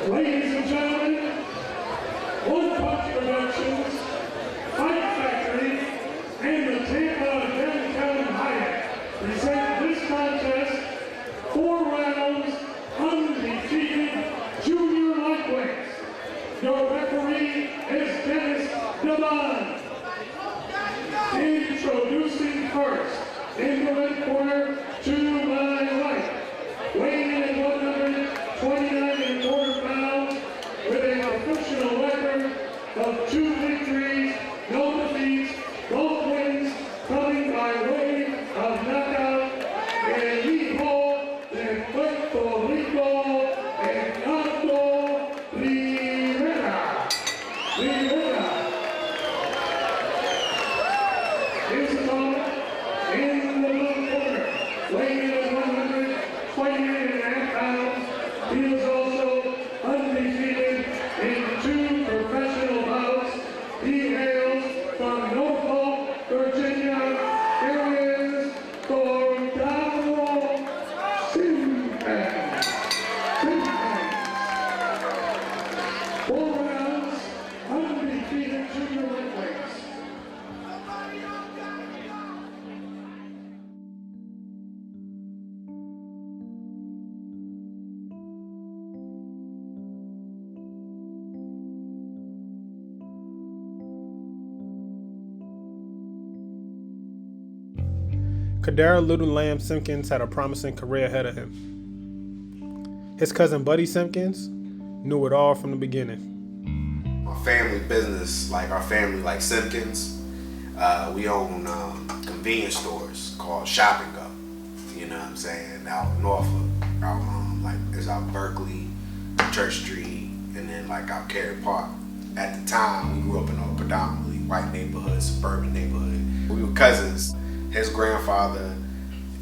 Ladies and gentlemen, One Punch Productions, Fight Factory, and the Tampa Downtown Hyatt present this contest, 4 rounds, undefeated junior lightweights. Your referee is Dennis Devon. Introducing first, in the red corner, to my right, weighing in at 129 1/4 pounds, with a professional record of 2 victories, no defeats, both wins coming by way of knockout, El Hijo de Puerto Rico, Hernando Rivera. His opponent in the blue corner, weighing in at 129 1/2 pounds, he is also undefeated in 2 professional bouts. He hails from Norfolk, Virginia. Here is Cordaro Simpson. 4 rounds, undefeated junior lightweights. Cordaro Little Lamb Simpkins had a promising career ahead of him. His cousin Buddy Simpkins knew it all from the beginning. My family business, like our family, like Simpkins, we own convenience stores called Shopping Go. You know what I'm saying? Out in Norfolk, out it's out Berkeley, Church Street, and then like out Cary Park. At the time, we grew up in a predominantly white neighborhood, suburban neighborhood. We were cousins. His grandfather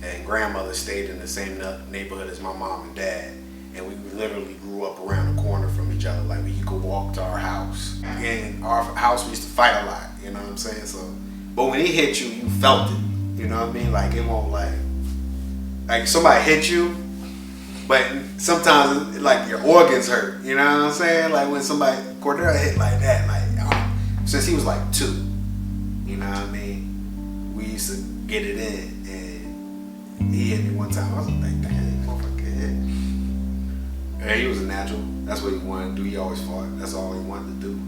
and grandmother stayed in the same neighborhood as my mom and dad, and we literally grew up around the corner from each other. Like you could walk to our house. And our house, we used to fight a lot, you know what I'm saying? So, but when he hit you, you felt it, you know what I mean? Like it won't like somebody hit you, but sometimes like your organs hurt, you know what I'm saying? Like when somebody, Cordaro hit like that, since he was like 2, you know what I mean? We used to get it in, and he hit me one time. I was like, damn, motherfucker hit. And he was a natural. That's what he wanted to do. He always fought. That's all he wanted to do.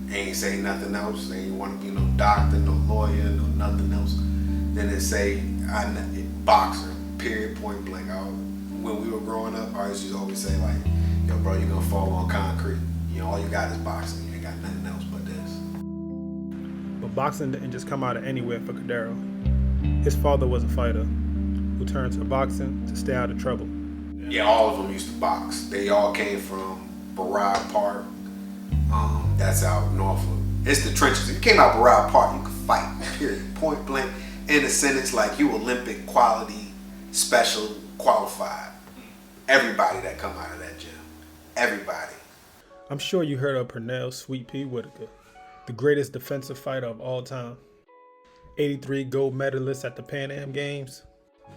He ain't say nothing else. He ain't want to be no doctor, no lawyer, no nothing else. Then it say, boxer, period, point blank. When we were growing up, I used to always say like, yo bro, you gonna fall on concrete. You know, all you got is boxing. You ain't got nothing else but this. But boxing didn't just come out of anywhere for Cordaro. His father was a fighter who turned to boxing to stay out of trouble. Yeah, all of them used to box. They all came from Barrard Park. That's out Norfolk. It's the trenches. If you came out Barrard Park, you could fight, period. Point blank. In a sentence, like you Olympic quality, special, qualified. Everybody that come out of that gym. Everybody. I'm sure you heard of Pernell Sweet Pea Whitaker, the greatest defensive fighter of all time. 83 gold medalists at the Pan Am Games,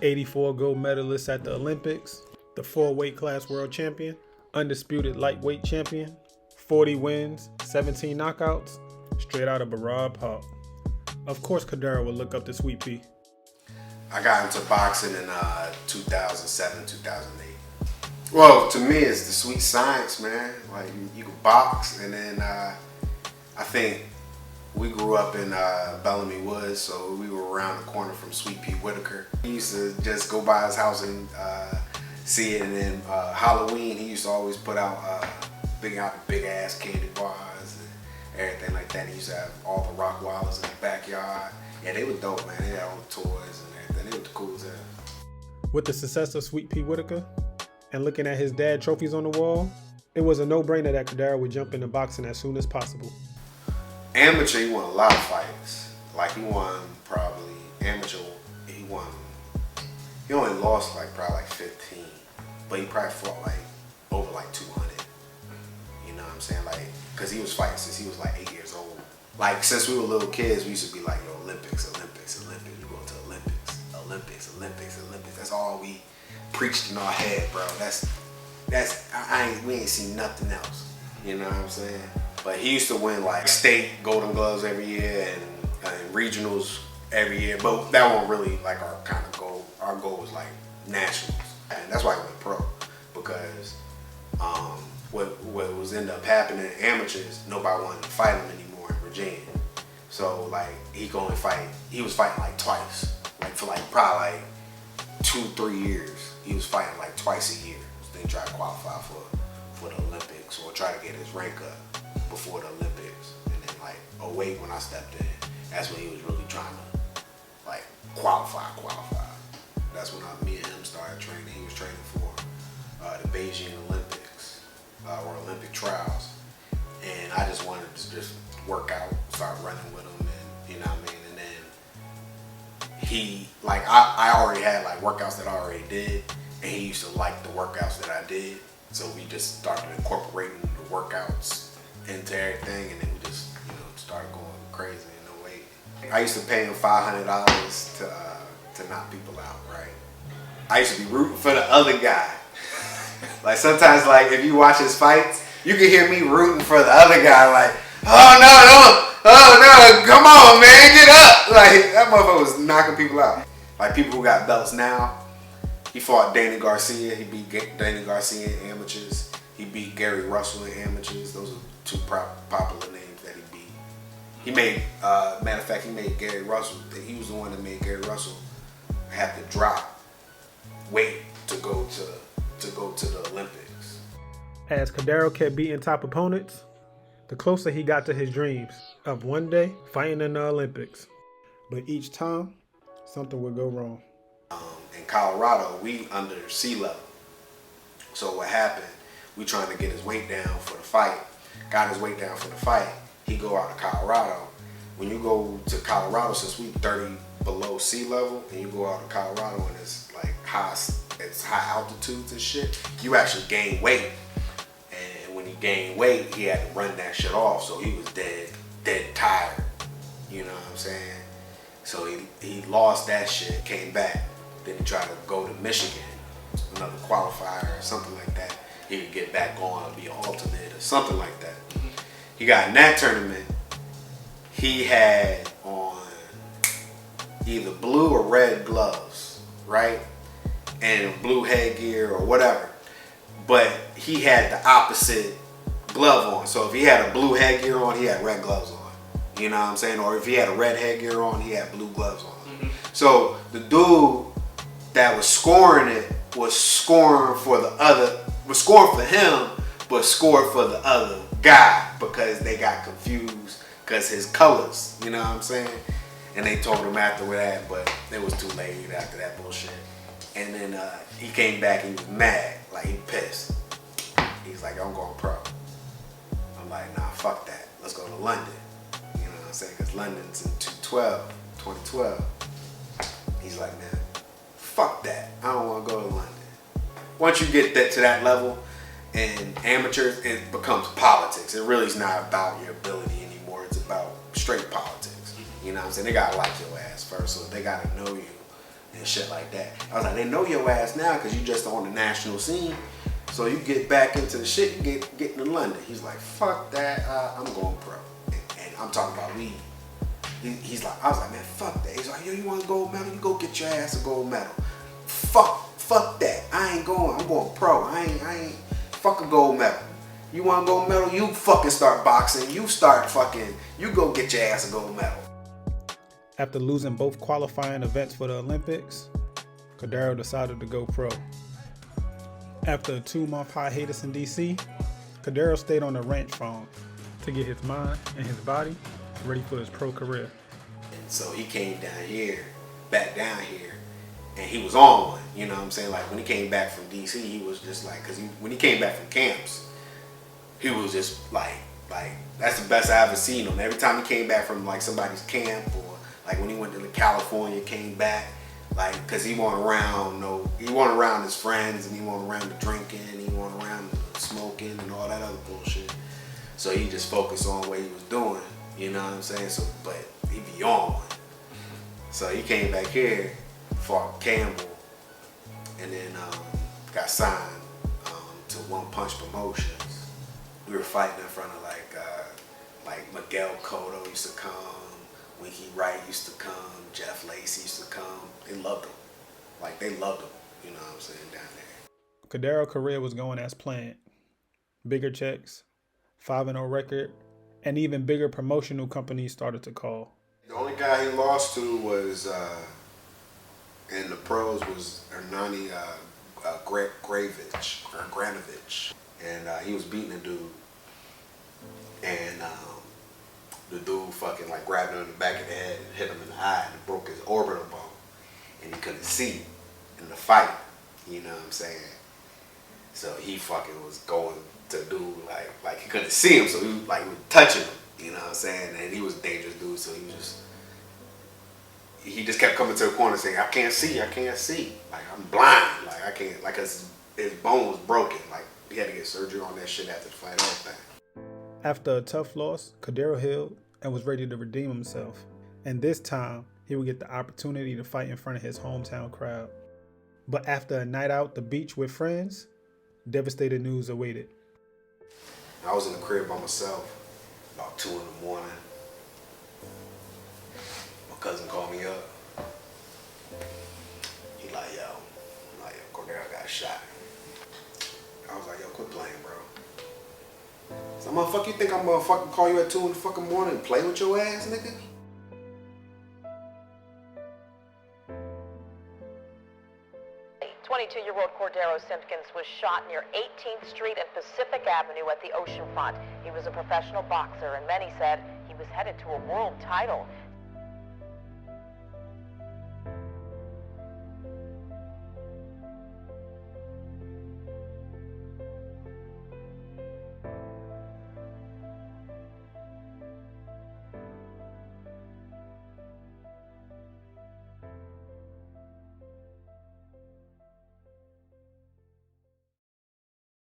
84 gold medalists at the Olympics, the 4 weight class world champion, undisputed lightweight champion, 40 wins, 17 knockouts, straight out of Barrard Park. Of course, Cordaro would look up to Sweet Pea. I got into boxing in 2007, 2008. Well, to me, it's the sweet science, man. Like you can box, and then I think we grew up in Bellamy Woods, so we were around the corner from Sweet Pea Whitaker. He used to just go by his house and see it, and then Halloween, he used to always put out big ass candy bars and everything like that. He used to have all the Rock Wilders in the backyard. Yeah, they were dope, man. They had all the toys and everything. They were cool as hell. With the success of Sweet Pea Whitaker and looking at his dad trophies on the wall, it was a no-brainer that Cordaro would jump into boxing as soon as possible. Amateur, he won a lot of fights. Like he won probably amateur. He only lost probably 15, but he probably fought over 200. You know what I'm saying? Cause he was fighting since he was 8 years old. Since we were little kids, we used to be like, yo, Olympics, Olympics, Olympics. We go to Olympics, Olympics, Olympics, Olympics. That's all we preached in our head, bro. we ain't seen nothing else. You know what I'm saying? But he used to win like state Golden Gloves every year and regionals every year. But that wasn't really like our kind of goal. Our goal was like nationals, and that's why he went pro, because what was end up happening in amateurs, nobody wanted to fight him anymore in Virginia. So like he was fighting like twice, like for like probably like 2-3 years. He was fighting like twice a year. Then try to qualify for the Olympics or try to get his rank up before the Olympics. And then like 2008 when I stepped in, that's when he was really trying to like qualify. That's when me and him started training. He was training for the Beijing Olympics or Olympic trials. And I just wanted to just work out, start running with him, and you know what I mean? And then he, like I already had like workouts that I already did, and he used to like the workouts that I did. So we just started incorporating the workouts into everything, and then we just, you know, started going crazy in a way. I used to pay him $500 to knock people out, right? I used to be rooting for the other guy. Like sometimes, like if you watch his fights, you can hear me rooting for the other guy, like, oh no, come on, man, get up. Like that motherfucker was knocking people out. Like people who got belts now, he fought Danny Garcia. He beat Danny Garcia in amateurs. He beat Gary Russell in amateurs. Those are two popular names that he beat. He made, matter of fact, he made Gary Russell. He was the one that made Gary Russell have to drop weight to go to the Olympics. As Cordero kept beating top opponents, the closer he got to his dreams of one day fighting in the Olympics. But each time, something would go wrong. In Colorado, we under sea level. So what happened, we trying to get his weight down for the fight. Got his weight down for the fight. He go out to Colorado. When you go to Colorado, since we 30 below sea level, and you go out to Colorado and it's like high altitudes and shit, you actually gain weight. And when he gained weight, he had to run that shit off. So he was dead tired. You know what I'm saying? So he lost that shit, came back. Then he tried to go to Michigan, another qualifier or something like that. He could get back on, be an alternate or something like that. He got in that tournament, he had on either blue or red gloves, right? And blue headgear or whatever. But he had the opposite glove on. So if he had a blue headgear on, he had red gloves on. You know what I'm saying? Or if he had a red headgear on, he had blue gloves on. Mm-hmm. So the dude that was scoring it was scoring for him, but scored for the other guy because they got confused because his colors, you know what I'm saying? And they told him after that, but it was too late after that bullshit. And then he came back and he was mad, like he pissed. He's like, I'm going pro. I'm like, nah, fuck that. Let's go to London. You know what I'm saying? Because London's in 2012. He's like, man, fuck that. I don't want to go to London. Once you get to that level in amateurs, it becomes politics. It really is not about your ability anymore. It's about straight politics. You know what I'm saying? They got to like your ass first, so they got to know you and shit like that. I was like, they know your ass now because you just on the national scene. So you get back into the shit, you get into London. He's like, fuck that, I'm going pro. And I'm talking about weed. He's like, I was like, man, fuck that. He's like, yo, you want a gold medal? You go get your ass a gold medal. Fuck that. I ain't going. I'm going pro. I ain't fuck a gold medal. You want a gold medal? You fucking start boxing. You go get your ass a gold medal. After losing both qualifying events for the Olympics, Cordero decided to go pro. After a 2-month hiatus in DC, Cordero stayed on the ranch farm to get his mind and his body ready for his pro career. And so he came back down here, and he was on one. You know what I'm saying? Like when he came back from DC, he was just like, when he came back from camps, he was just like that's the best I ever seen him. Every time he came back from like somebody's camp, or like when he went to California, came back, like, cause he wasn't around his friends, and he wasn't around the drinking, and he wasn't around the smoking and all that other bullshit. So he just focused on what he was doing, you know what I'm saying? So, but he be on one. So he came back here, fought Campbell, and then got signed to One Punch Promotions. We were fighting in front of like Miguel Cotto used to come, Winky Wright used to come, Jeff Lacey used to come. They loved him. Like, they loved him, you know what I'm saying, down there. Cordero's career was going as planned. Bigger checks, 5-0 record, and even bigger promotional companies started to call. The only guy he lost to was, in the pros, was Hernani Granovich. And he was beating a dude. And the dude fucking like grabbed him in the back of the head and hit him in the eye and broke his orbital bone. And he couldn't see in the fight, you know what I'm saying? So he fucking was going to do like he couldn't see him, so he was touching him, you know what I'm saying? And he was a dangerous dude, so he just kept coming to the corner saying, I can't see, like I'm blind, like I can't, like his bone was broken, like he had to get surgery on that shit after the fight, everything. After a tough loss, Cordero healed and was ready to redeem himself. And this time, he would get the opportunity to fight in front of his hometown crowd. But after a night out the beach with friends, devastating news awaited. I was in the crib by myself, about 2 in the morning. My cousin called me up. He like, yo, Cordero got shot. I was like, yo, quit playing, bro. So, motherfucker, you think I'm gonna fucking call you at 2 in the fucking morning and play with your ass, nigga? 22-year-old Cordero Simpkins was shot near 18th Street and Pacific Avenue at the oceanfront. He was a professional boxer, and many said he was headed to a world title.